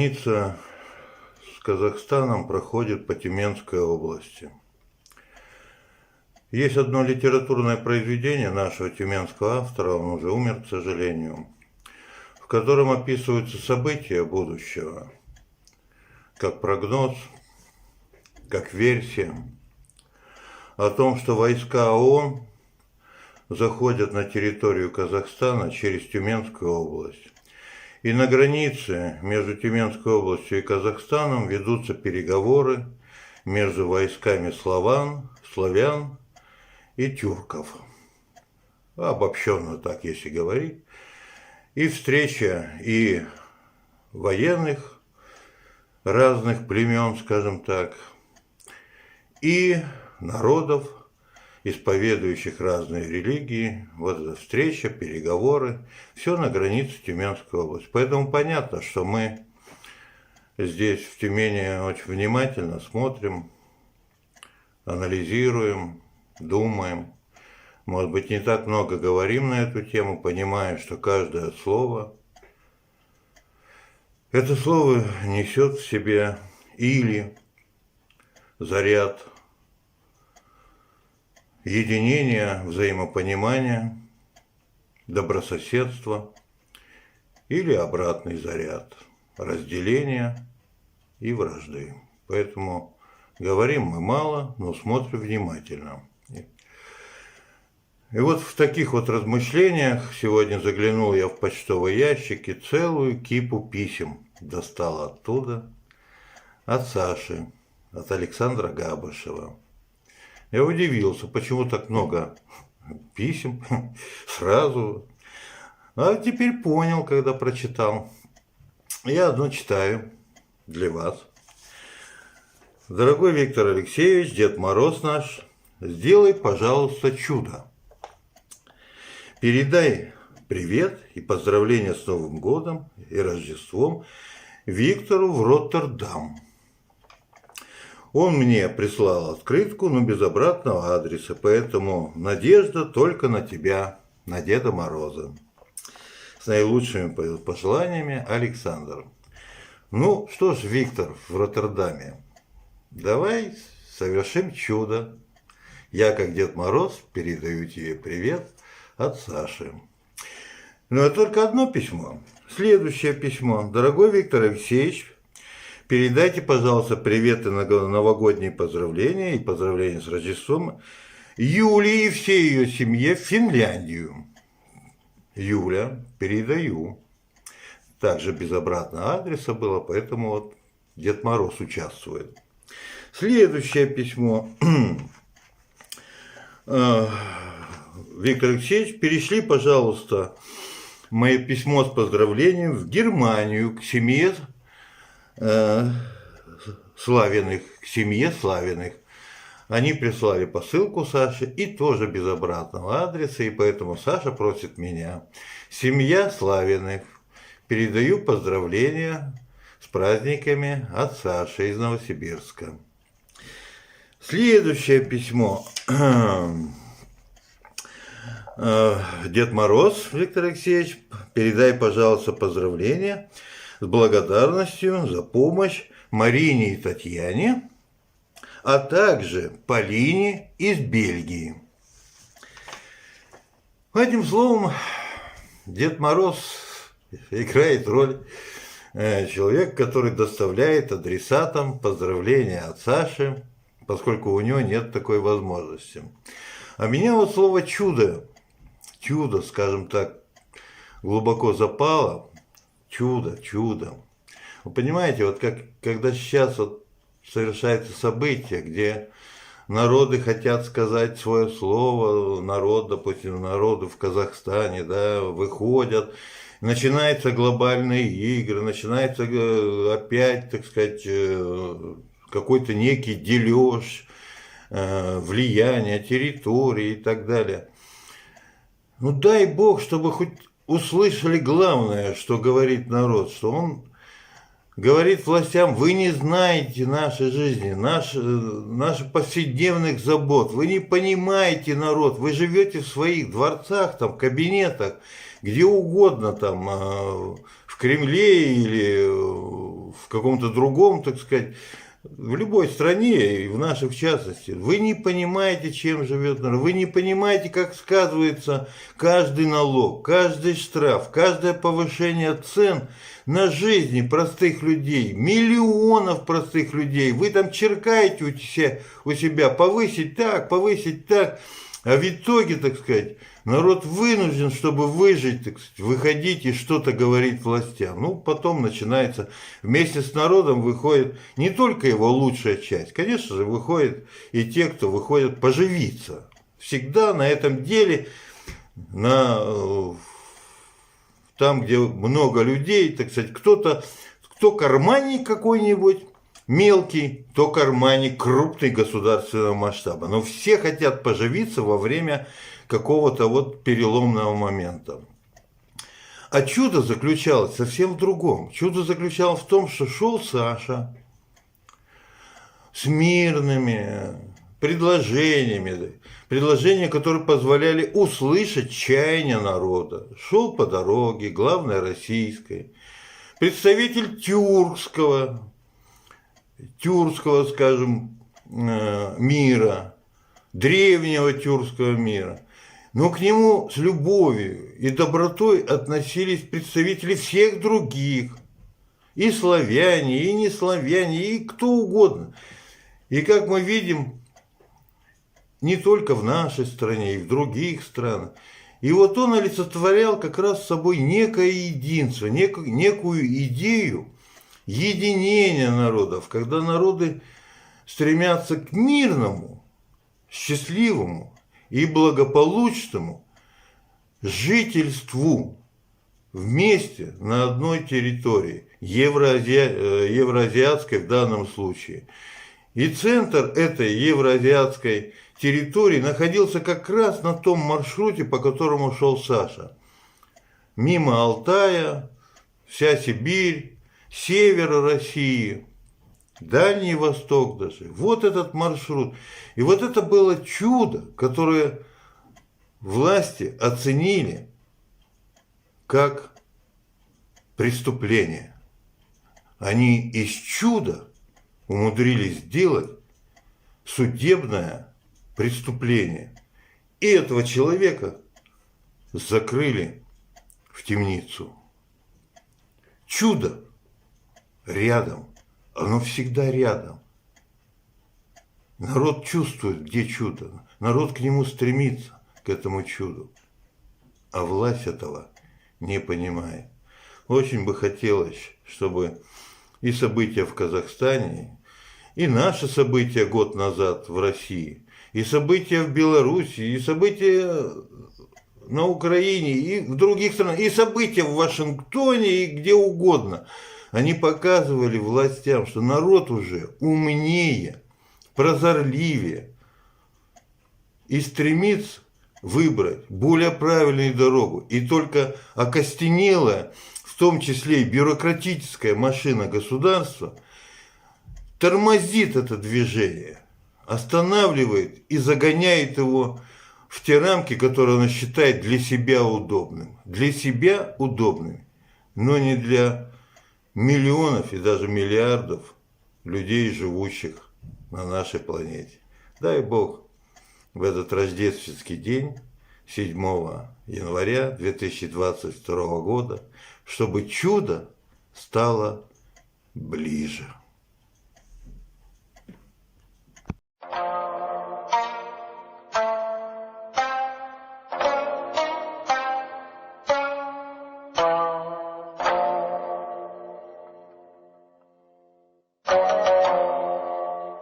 граница с Казахстаном проходит по Тюменской области. Есть одно литературное произведение нашего тюменского автора, он уже умер, к сожалению, в котором описываются события будущего, как прогноз, как версия о том, что войска ООН заходят на территорию Казахстана через Тюменскую область. И на границе между Тюменской областью и Казахстаном ведутся переговоры между войсками славян и тюрков. Обобщенно так, если говорить. И встреча и военных разных племен, скажем так, и народов, исповедующих разные религии, вот эта встреча, переговоры, все на границе Тюменской области. Поэтому понятно, что мы здесь в Тюмени очень внимательно смотрим, анализируем, думаем. Может быть, не так много говорим на эту тему, понимая, что каждое слово, это слово несет в себе или заряд единения, взаимопонимания, добрососедства или обратный заряд разделения и вражды. Поэтому говорим мы мало, но смотрим внимательно. И вот в таких вот размышлениях сегодня заглянул я в почтовый ящик и целую кипу писем достал оттуда от Саши, от Александра Габышева. Я удивился, почему так много писем сразу. А теперь понял, когда прочитал. Я одно читаю для вас. Дорогой Виктор Алексеевич, Дед Мороз наш, сделай, пожалуйста, чудо. Передай привет и поздравления с Новым годом и Рождеством Виктору в Роттердам. Он мне прислал открытку, но без обратного адреса, поэтому надежда только на тебя, на Деда Мороза. С наилучшими пожеланиями, Александр. Ну что ж, Виктор в Роттердаме, давай совершим чудо. Я, как Дед Мороз, передаю тебе привет от Саши. Ну, а только одно письмо. Следующее письмо. Дорогой Виктор Алексеевич, передайте, пожалуйста, приветы, новогодние поздравления и поздравления с Рождеством Юлии и всей ее семье в Финляндию. Юля, передаю. Также без обратного адреса было, поэтому вот Дед Мороз участвует. Следующее письмо. Виктор Алексеевич, перешли, пожалуйста, мое письмо с поздравлением в Германию к семье Славиных, Они прислали посылку Саше и тоже без обратного адреса, и поэтому Саша просит меня. Семья Славиных, передаю поздравления с праздниками от Саши из Новосибирска. Следующее письмо. Дед Мороз, Виктор Алексеевич, передай, пожалуйста, поздравления с благодарностью за помощь Марине и Татьяне, а также Полине из Бельгии. Одним словом, Дед Мороз играет роль человека, который доставляет адресатам поздравления от Саши, поскольку у него нет такой возможности. А меня вот слово чудо, скажем так, глубоко запало. Чудо. Вы понимаете, вот когда сейчас вот совершается событие, где народы хотят сказать свое слово, допустим, народы в Казахстане, да, выходят, начинаются глобальные игры, начинается опять, так сказать, какой-то некий дележ, влияние, территории и так далее. Ну дай Бог, чтобы хоть услышали главное, что говорит народ, что он говорит властям: вы не знаете нашей жизни, наших повседневных забот, вы не понимаете народ, вы живете в своих дворцах, там, кабинетах, где угодно, там, в Кремле или в каком-то другом, так сказать, в любой стране, и в нашей в частности, вы не понимаете, чем живет народ, вы не понимаете, как сказывается каждый налог, каждый штраф, каждое повышение цен на жизни простых людей, миллионов простых людей. Вы там черкаете у себя повысить так, а в итоге, так сказать, народ вынужден, чтобы выжить, так сказать, выходить и что-то говорить властям. Ну, потом начинается, вместе с народом выходит не только его лучшая часть, конечно же, выходят и те, кто выходит поживиться. Всегда на этом деле, там, где много людей, так сказать, кто карманник какой-нибудь, мелкий, то карманник крупный государственного масштаба. Но все хотят поживиться во время какого-то вот переломного момента. А чудо заключалось совсем в другом. Чудо заключалось в том, что шел Саша с мирными предложениями, которые позволяли услышать чаяние народа. Шел по дороге, главной российской, представитель тюркского, скажем, мира, древнего тюркского мира. Но к нему с любовью и добротой относились представители всех других, и славяне, и не славяне, и кто угодно. И как мы видим, не только в нашей стране, и в других странах. И вот он олицетворял как раз собой некое единство, некую идею единения народов, когда народы стремятся к мирному, счастливому и благополучному жительству вместе на одной территории, евроазиатской в данном случае. И центр этой евроазиатской территории находился как раз на том маршруте, по которому шел Саша. Мимо Алтая, вся Сибирь, север России, Дальний Восток даже. Вот этот маршрут. И вот это было чудо, которое власти оценили как преступление. Они из чуда умудрились сделать судебное преступление. И этого человека закрыли в темницу. Чудо рядом. Оно всегда рядом. Народ чувствует, где чудо. Народ к нему стремится, к этому чуду. А власть этого не понимает. Очень бы хотелось, чтобы и события в Казахстане, и наши события год назад в России, и события в Беларуси, и события на Украине, и в других странах, и события в Вашингтоне, и где угодно. Они показывали властям, что народ уже умнее, прозорливее и стремится выбрать более правильную дорогу. И только окостенелая, в том числе и бюрократическая машина государства, тормозит это движение, останавливает и загоняет его в те рамки, которые она считает для себя удобным. Для себя удобными, но не для миллионов и даже миллиардов людей, живущих на нашей планете. Дай Бог в этот рождественский день, 7 января 2022 года, чтобы чудо стало ближе.